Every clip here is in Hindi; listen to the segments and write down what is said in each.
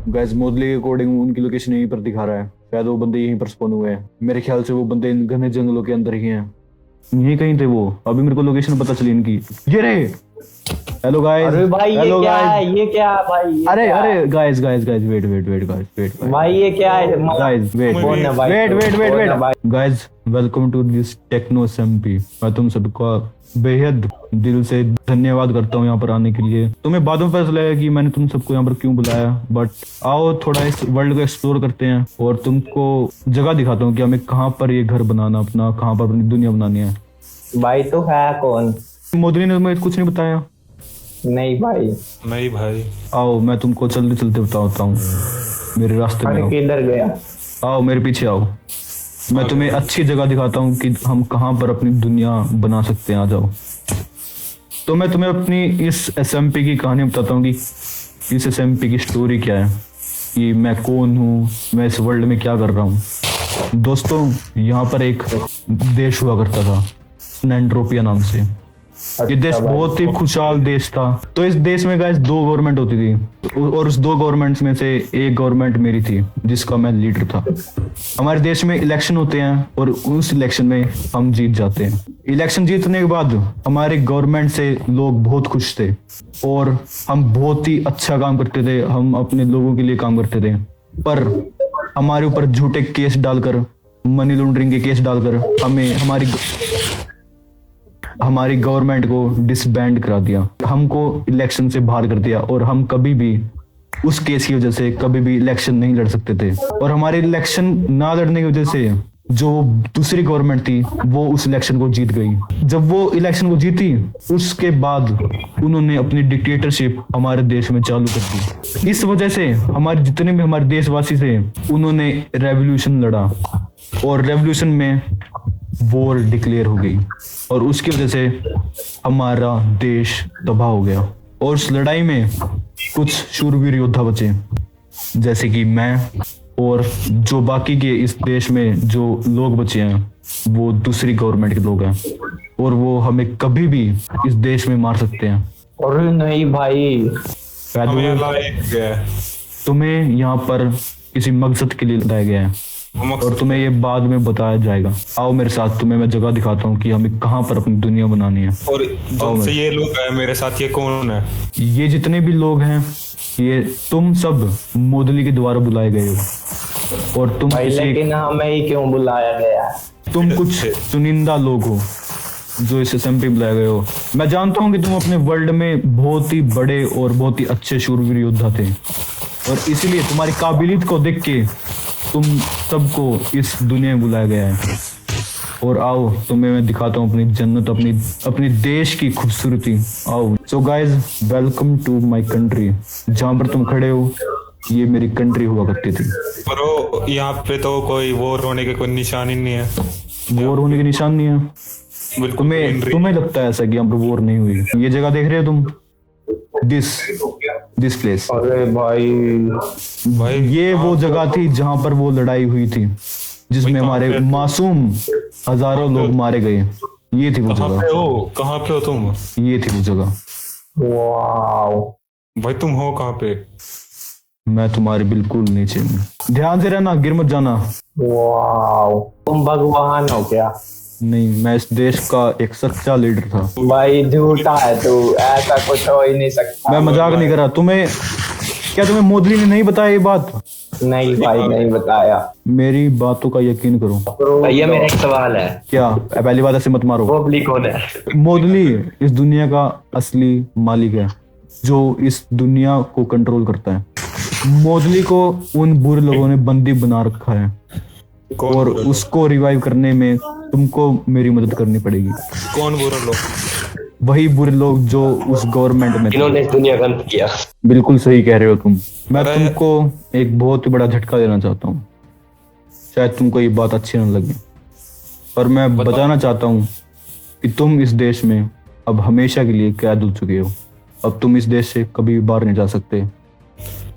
गाइस मोदली के अकॉर्डिंग उनकी लोकेशन यहीं पर दिखा रहा है। शायद वो बंदे यहीं पर स्पॉन हुए हैं। मेरे ख्याल से वो बंदे इन घने जंगलों के अंदर ही हैं। यहीं कहीं थे वो। अभी मेरे को लोकेशन पता चली इनकी। ये रे। Hello guys. अरे भाई ये हेलो क्या है? गाइस। ये क्या है भाई? ये अरे क्या है? अरे guys guys guys wait wait wait guys wait भाई ये क्या है? गाइस वेट कौन है भाई? वेट वेट वेट कौन है वेट भाई? Guys welcome to this techno SMP. मैं तुम सबका बेहद दिल से धन्यवाद करता हूँ यहाँ पर आने के लिए। तुम्हें बाद में पता चला है कि मैंने तुम सबको यहाँ पर क्यों बुलाया, बट आओ थोड़ा इस वर्ल्ड को एक्सप्लोर करते हैं और तुमको जगह दिखाता हूँ कि हमें कहाँ पर ये घर बनाना, अपना कहाँ पर अपनी दुनिया बनानी है। भाई तो है कौन? मोदी ने तुम्हें कुछ नहीं बताया? नहीं भाई। नहीं भाई। आओ मैं तुमको चलते चलते बताता हूँ। मेरे रास्ते में अरे आओ। किधर गया? आओ मेरे पीछे आओ। मैं तुम्हें अच्छी जगह दिखाता हूँ कि हम कहाँ पर अपनी दुनिया बना सकते हैं। आ जाओ। तो मैं तुम्हें अपनी इस एसएमपी की कहानी बताता हूँ कि इस एसएमपी की स्टोरी क्या है, कि मैं कौन हूँ, मैं इस वर्ल्ड में क्या कर रहा हूँ। दोस्तों यहाँ पर एक देश हुआ करता था स्नैंड्रोपिया नाम से। ये देश अच्छा भाई। बहुत ही खुशहाल देश था। तो इस देश में गाइस 2 गवर्नमेंट होती थी और उस 2 गवर्नमेंट्स में से एक गवर्नमेंट मेरी थी जिसका मैं लीडर था। हमारे देश में इलेक्शन होते हैं और उस इलेक्शन में हम जीत जाते हैं। इलेक्शन जीतने के बाद हमारे गवर्नमेंट से लोग बहुत खुश थे और हम बहुत ही अच्छा काम करते थे। हम अपने लोगों के लिए काम करते थे, पर हमारे ऊपर झूठे केस डालकर, मनी लॉन्ड्रिंग के केस डालकर हमें हमारी गवर्नमेंट को डिसबैंड करा दिया। हमको इलेक्शन से बाहर कर दिया और हम कभी भी उस केस की वजह से कभी भी इलेक्शन नहीं लड़ सकते थे। और हमारे इलेक्शन ना लड़ने की वजह से जो दूसरी गवर्नमेंट थी वो उस इलेक्शन को जीत गई। जब वो इलेक्शन को जीती उसके बाद उन्होंने अपनी डिक्टेटरशिप हमारे देश में चालू कर दी। इस वजह से हमारे जितने भी हमारे देशवासी थे उन्होंने रेवोल्यूशन लड़ा और रेवोल्यूशन में वॉर डिक्लेयर हो गई और उसकी वजह से हमारा देश तबाह हो गया। और उस लड़ाई में कुछ शूरवीर योद्धा बचे, जैसे कि मैं, और जो बाकी के इस देश में जो लोग बचे हैं वो दूसरी गवर्नमेंट के लोग हैं और वो हमें कभी भी इस देश में मार सकते हैं। अरे नहीं भाई। हमें लाया गया है। तुम्हें यहाँ पर किसी मकसद के लिए लाया गया है और तुम्हें ये बाद में बताया जाएगा। आओ मेरे साथ, तुम्हें मैं जगह दिखाता हूँ कि हमें कहाँ पर अपनी दुनिया बनानी है। और जिनसे ये लोग हैं मेरे साथ, ये कौन है? ये जितने भी लोग हैं ये तुम सब मोदली के द्वारा बुलाए गए हो और तुम भाई किसी, लेकिन हमें ही क्यों बुलाया गया है? तुम कुछ चुनिंदा लोग हो जो इस एसएमपी बुलाए गए हो। मैं जानता हूँ कि तुम अपने वर्ल्ड में बहुत ही बड़े और बहुत ही अच्छे शूरवीर योद्धा थे और इसीलिए तुम्हारी काबिलियत को देख के तुम सबको इस दुनिया में बुलाया गया है। और आओ तुम्हें मैं दिखाता हूँ अपनी जन्नत, अपनी देश की खूबसूरती। आओ। So guys welcome to my country. जहाँ पर तुम खड़े हो ये मेरी कंट्री हुआ करती थी। ब्रो यहाँ पे तो कोई वॉर होने के कोई निशान ही नहीं है। वॉर होने के निशान नहीं है? बिल्कुल। तुम्हें लगता है ऐसा कि यहाँ पर वॉर नहीं हुई? ये जगह देख रहे हो तुम, दिस प्लेस। अरे भाई ये वो जगह थी जहां पर वो लड़ाई हुई थी जिसमें हमारे मासूम हजारों लोग मारे गए। ये थी वो जगह। कहाँ पे हो तुम? ये थी वो जगह। वाओ। भाई तुम हो कहाँ पे? मैं तुम्हारे बिल्कुल नीचे हूँ। ध्यान से रहना, गिर मत जाना। वाओ तुम भगवान हो क्या? नहीं, मैं इस देश का एक सच्चा लीडर था। भाई झूठा है तू, ऐसा कुछ हो ही नहीं सकता। मैं मजाक नहीं कर रहा। तुम्हें मोदी ने नहीं बताया ये बात? नहीं भाई नहीं बताया। मेरी बातों का यकीन करो। भैया मेरा एक सवाल है। क्या? पहली बात ऐसे मत मारो। मोदी कौन है? मोदली इस दुनिया का असली मालिक है जो इस दुनिया को कंट्रोल करता है। मोदली को उन बुरे लोगों ने बंदी बना रखा है और उसको रिवाइव करने में तुमको मेरी मदद करनी पड़ेगी। कौन बुरे लोग? वही बुरे लोग जो उस गवर्नमेंट में थे। इन्होंने इस दुनिया का अंत किया। बिल्कुल सही कह रहे हो तुम। मैं तुमको एक बहुत ही बड़ा झटका देना चाहता हूँ। शायद तुमको ये बात अच्छी न लगे पर मैं बताना चाहता हूँ कि तुम इस देश में अब हमेशा के लिए कैद हो चुके हो। अब तुम इस देश से कभी भी बाहर नहीं जा सकते।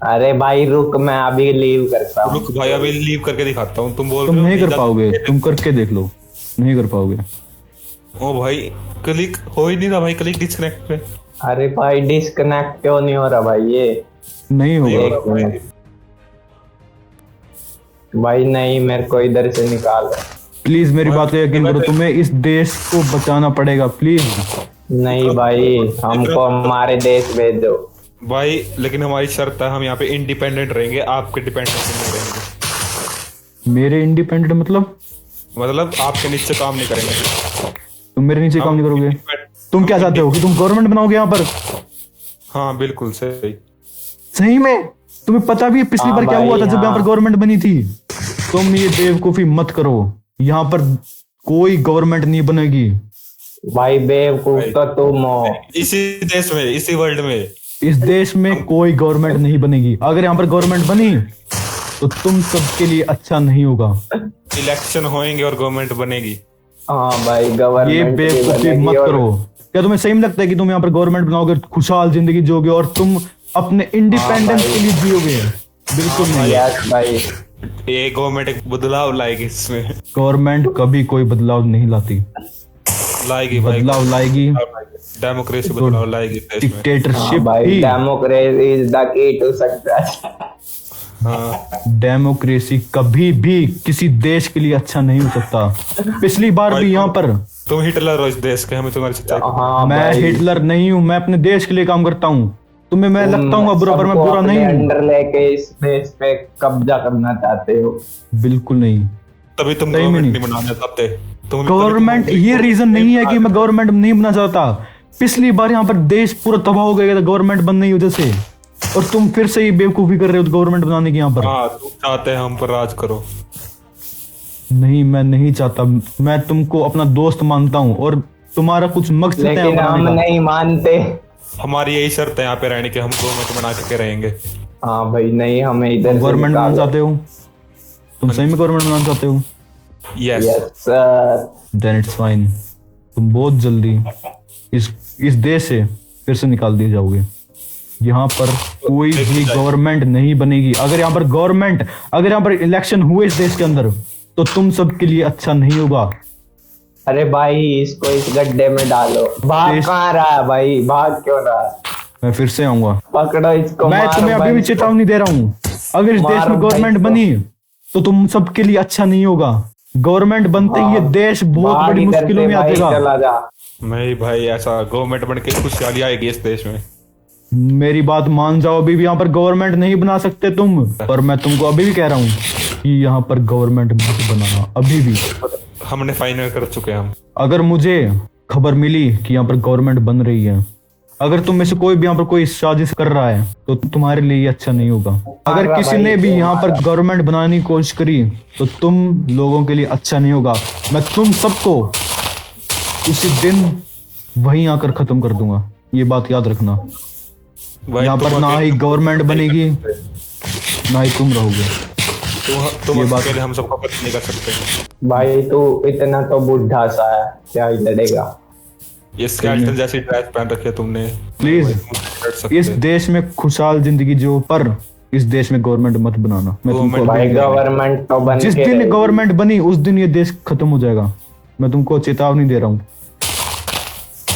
अरे भाई रुक, मैं अभी लीव करता हूँ। रुक भाई, अभी लीव करके दिखाता हूँ। तुम नहीं कर पाओगे। तुम करके देख लो, नहीं कर पाओगे। ओ भाई क्लिक हो ही नहीं रहा भाई, क्लिक डिस्कनेक्ट पे। अरे भाई डिस्कनेक्ट क्यों नहीं हो रहा भाई? ये नहीं होगा। एक मिनट। भाई नहीं, मेरे को इधर से निकाल। प्लीज मेरी बात को यकीन करो, तुम्हें इस देश को बचाना पड़ेगा प्लीज। नहीं भाई, हमको हमारे देश भेज दो। भाई लेकिन हमारी शर्त है, हम यहाँ पे इंडिपेंडेंट रहेंगे, आपके डिपेंडेंट नहीं रहेंगे। मेरे इंडिपेंडेंट मतलब आपके नीचे काम नहीं करेंगे। तुम मेरे नीचे काम नहीं करोगे? तुम क्या चाहते हो कि तुम गवर्नमेंट बनाओगे यहाँ पर? हाँ बिल्कुल सही। सही में? तुम्हें पता भी है पिछली हाँ बार क्या भाई, हुआ था जब हाँ। यहाँ पर गवर्नमेंट बनी थी? तुम ये बेवकूफी मत करो, यहाँ पर कोई गवर्नमेंट नहीं बनेगी। भाई बेवकूफ तो तुम हो। इसी देश में, इसी वर्ल्ड में, इस देश में कोई गवर्नमेंट नहीं बनेगी। अगर यहाँ पर गवर्नमेंट बनी तो तुम सबके लिए अच्छा नहीं होगा। इलेक्शन होएंगे और गवर्नमेंट बनेगी। हाँ भाई, ये गवर्नमेंट बेवकूफी मत करो। क्या तुम्हें सही में लगता है कि तुम यहाँ पर गवर्नमेंट बनाओगे, खुशहाल जिंदगी जियोगे और तुम अपने इंडिपेंडेंस के लिए जियोगे? बिल्कुल नहीं। यस भाई, ये गवर्नमेंट एक बदलाव लाएगी इसमें। गवर्नमेंट कभी कोई बदलाव नहीं लाती। लाएगी भाई, बदलाव लाएगी, डेमोक्रेसी बदलाव लाएगी देश में। डिक्टेटरशिप भाई ही। Democracy is the key to success. हाँ डेमोक्रेसी कभी भी किसी देश के लिए अच्छा नहीं हो सकता। पिछली बार भी यहाँ पर तुम हिटलर हो इस देश के, हमें तुम्हारी सच्चाई। हाँ मैं भाई, हिटलर नहीं हूँ, मैं अपने देश के लिए काम करता हूँ। तुम्हें मैं लगता हूँ बुरा, पर मैं सबको बुरा अपने नहीं हूँ। अंडर लेके इस देश पे कब्जा करना चाहते हो। बिल्कुल नहीं। तभी तुम सही में गवर्नमेंट नहीं। नहीं बनाना चाहते। तुम गवर्नमेंट ये रीजन नहीं है कि मैं गवर्नमेंट नहीं बना चाहता। पिछली बार यहाँ पर देश पूरा तबाह हो गया था गवर्नमेंट बनने की वजह से, और तुम फिर से ही बेवकूफी कर रहे हो गवर्नमेंट बनाने की यहाँ पर। हाँ तुम चाहते हैं हम पर राज करो। नहीं, मैं नहीं चाहता। मैं तुमको अपना दोस्त मानता हूँ और तुम्हारा कुछ मकसद है लेकिन हम बनाने का। नहीं मानते। हमारी यही शर्त है यहाँ पे रहने की, हम गवर्नमेंट बना के रहेंगे। हाँ भाई, नहीं हमें इधर से गवर्नमेंट बनाना निकालो। चाहते हो? तुम सही में गवर्नमेंट बनाना चाहते हो? Yes. Yes sir. Then it's fine. तुम बहुत जल्दी इस देश से फिर से निकाल दिए जाओगे। यहाँ पर कोई भी गवर्नमेंट नहीं बनेगी। अगर यहाँ पर इलेक्शन हुए इस देश के अंदर तो तुम सबके लिए अच्छा नहीं होगा। अरे भाई, इसको इस गड्ढे में डालो। भाग देश- कहाँ रहा है भाई? भाग क्यों रहा है? मैं फिर से आऊंगा। पकड़ो इसको, मैं मारो तुम्हें अभी भाई भी इसको। चेतावनी दे रहा हूँ, अगर इस देश मारो में गवर्नमेंट भाई बनी तो तुम सबके लिए अच्छा नहीं होगा। गवर्नमेंट बनते ही ये देश बहुत भाग बड़ी इधर मुश्किलों से में आ भाई, जाएगा। चला जा। नहीं भाई, ऐसा गवर्नमेंट बन के खुशहाली आएगी इस देश में। मेरी बात मान जाओ, अभी भी यहाँ पर गवर्नमेंट नहीं बना सकते तुम। और मैं तुमको अभी भी कह रहा हूँ कि यहाँ पर गवर्नमेंट मत बनाना अभी भी। हमने फाइनल कर चुके हैं हम। अगर मुझे खबर मिली कि यहाँ पर गवर्नमेंट बन रही है, अगर तुम में से कोई भी यहाँ पर कोई साजिश कर रहा है तो तुम्हारे लिए ये अच्छा नहीं होगा। अगर मारा किसी भाई, ने भी क्यों यहाँ पर मारा? गवर्नमेंट बनाने की कोशिश करी तो तुम लोगों के लिए अच्छा नहीं होगा। मैं तुम सबको उसी दिन वहीं आकर खत्म कर दूंगा, ये बात याद रखना। भाई यहाँ पर तुम ना ही अकेले- गवर्नमेंट बनेगी ना ही तुम रहोगे। तुम ये बात- अकेले हम सबको खत्म नहीं कर सकते। भाई तू इतना तो बुढ़ा सा है, क्या ही लड़ेगा? ये स्केलेटन जैसी ड्रेस पहन रखी है तुमने। प्लीज लड़ सकते इस हैं। देश में खुशहाल जिंदगी जियो, पर इस देश में गवर्नमेंट मत बनाना। मैं तुमको भाई अभी- गवर्नमेंट तो बन जिस के दिन रहेगी। गवर्नमेंट बनी उस दिन ये देश खत्म हो जाएगा। मैं तुमको चेतावनी दे रहा हूँ।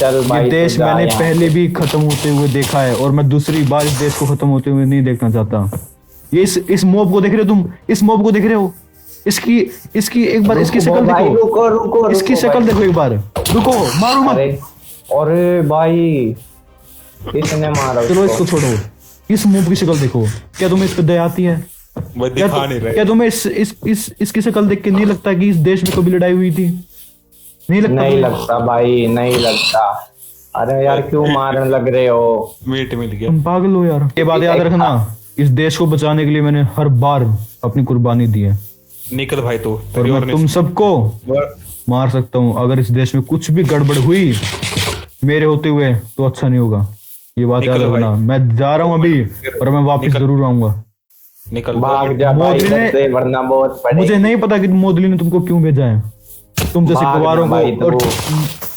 चल भाई, ये देश तू जा मैंने यहाँ। पहले भी खत्म होते हुए देखा है और मैं दूसरी बार इस देश को खत्म होते हुए नहीं देखना चाहता। ये इस मॉब को देख रहे हो तुम? इस मॉब को देख रहे हो? इसकी एक बार इसकी शक्ल भाई, देखो। रुको इसकी रुको शक्ल भाई। देखो एक बार। रुको, मारो मत। अरे अरे भाई, किसने मारा चलो उसको? इसको छोड़ो। इस मॉब की शक्ल देखो। क्या तुम्हें इस पे दया आती है? वो क्या दिखा नहीं रहे। क्या तुम्हें इसकी शक्ल देख के नहीं लगता कि इस देश में कभी लड़ाई हुई थी? नहीं लगता? नहीं तुम्हें? लगता भाई, नहीं लगता। अरे यार, क्यों मारने लग रहे हो? मीट मिल गया। तुम पागल हो यार। ये बात याद रखना, इस देश को बचाने के लिए मैंने हर बार अपनी कुर्बानी दी है निकल भाई तू। और तेरी मैं और तुम सबको मार सकता हूँ। अगर इस देश में कुछ भी गड़बड़ हुई मेरे होते हुए तो अच्छा नहीं होगा। ये बात याद निकलो रखना। भाई। मैं जा रहा हूँ अभी और मैं वापस निकल। जरूर आऊंगा। निकल भाग जा भाई मोदी इधर ने- से, वरना बहुत पड़ेगी। मुझे नहीं पता कि मोदी ने तुमको क्यों भेजा है, तुम जैसे भाग गवारों ना भाई को। और तू।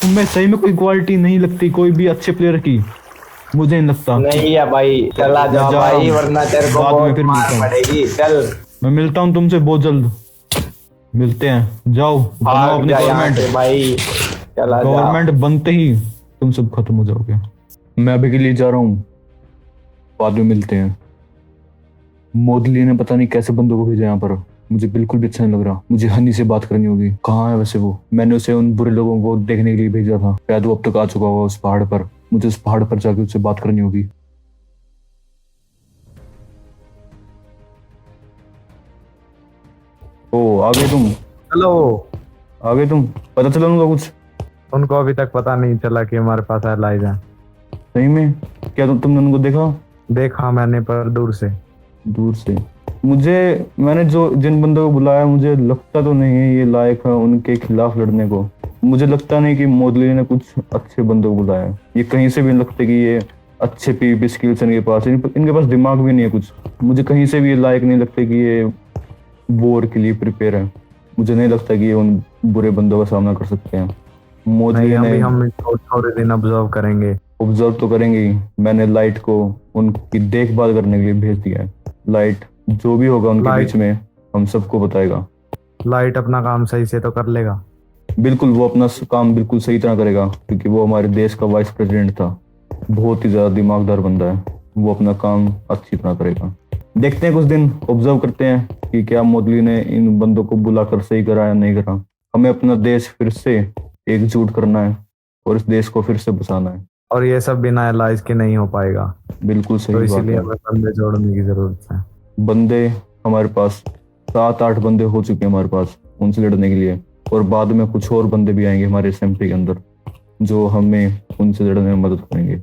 तुम्हें सही में कोई क्वालिटी नहीं लगती कोई भी अच्छे प्लेयर की? मुझे नहीं लगता। नहीं है भाई, चला जा जा रहा भाई, हूँ। वरना तेरे को बाद में बहुत फिर मार मिलता हूँ। पड़ेगी। चल मैं मिलता हूँ तुमसे बहुत जल्द। मिलते हैं। जाओ बनाओ भाग अपनी जा यहाँ गवर्नमेंट। से भाई, चला जा। गवर्नमेंट बनते ही तुम सब खत्म हो जाओगे। मैं अभी के लिए जा रहा हूँ, बाद में मिलते हैं। मोदी ने पता नहीं कैसे बंदों को भेजा यहाँ पर। मुझे बिल्कुल भी अच्छा नहीं लग रहा। मुझे हनी से बात करनी होगी। कहाँ है वैसे वो? मैंने उसे उन बुरे लोगों को देखने के लिए भेजा था, शायद वो अब तक आ चुका होगा उस पहाड़ पर। मुझे उस पहाड़ पर जाके उससे बात करनी होगी। ओ, आ गए तुम? हेलो। आ गए तुम? पता चला उनका कुछ? उनको अभी तक पता नहीं चला कि हमारे पास एलाइज है। सही में? क्या तुमने उनको देखा? देखा मैंने, पर दूर से। दूर से? मैंने जो जिन बंदों को बुलाया, मुझे लगता तो नहीं है ये लायक है उनके खिलाफ लड़ने को। मुझे लगता नहीं कि मोदली ने कुछ अच्छे बंदों को बुलाया। ये कहीं से भी नहीं लगता कि ये अच्छे पीवीपी स्किल्स इनके पास। इनके पास दिमाग भी नहीं है कुछ। मुझे कहीं से भी ये लायक नहीं लगता कि ये वॉर के लिए प्रिपेयर है। मुझे नहीं लगता कि ये उन बुरे बंदों का सामना कर सकते हैं। मोदली नहीं, अभी ने हम इसको थोड़े दिन ऑब्जर्व करेंगे। ऑब्जर्व तो करेंगे ही। मैंने लाइट को उनकी देखभाल करने के लिए भेज दिया है। लाइट जो भी होगा उनके लाइट- बीच में हम सबको बताएगा। लाइट अपना काम सही से तो कर लेगा। बिल्कुल, वो अपना काम बिल्कुल सही तरह करेगा, क्योंकि वो हमारे देश का वाइस प्रेसिडेंट था। बहुत ही ज्यादा दिमागदार बंदा है। वो अपना काम अच्छी तरह करेगा। देखते हैं, कुछ दिन ऑब्जर्व करते हैं कि क्या मोदली ने इन बंदों को बुलाकर सही करा या नहीं करा। हमें अपना देश फिर से एकजुट करना है और इस देश को फिर से बचाना है। और ये सब बिना एलाइज के नहीं हो पाएगा, बिल्कुल तो सही बात इसीलिए है। हमें बंदे जोड़ने की जरूरत है। बंदे हमारे पास 7-8 बंदे हो चुके हैं हमारे पास उनसे लड़ने के लिए, और बाद में कुछ और बंदे भी आएंगे हमारे असेंबली के अंदर जो हमें उनसे लड़ने में मदद करेंगे।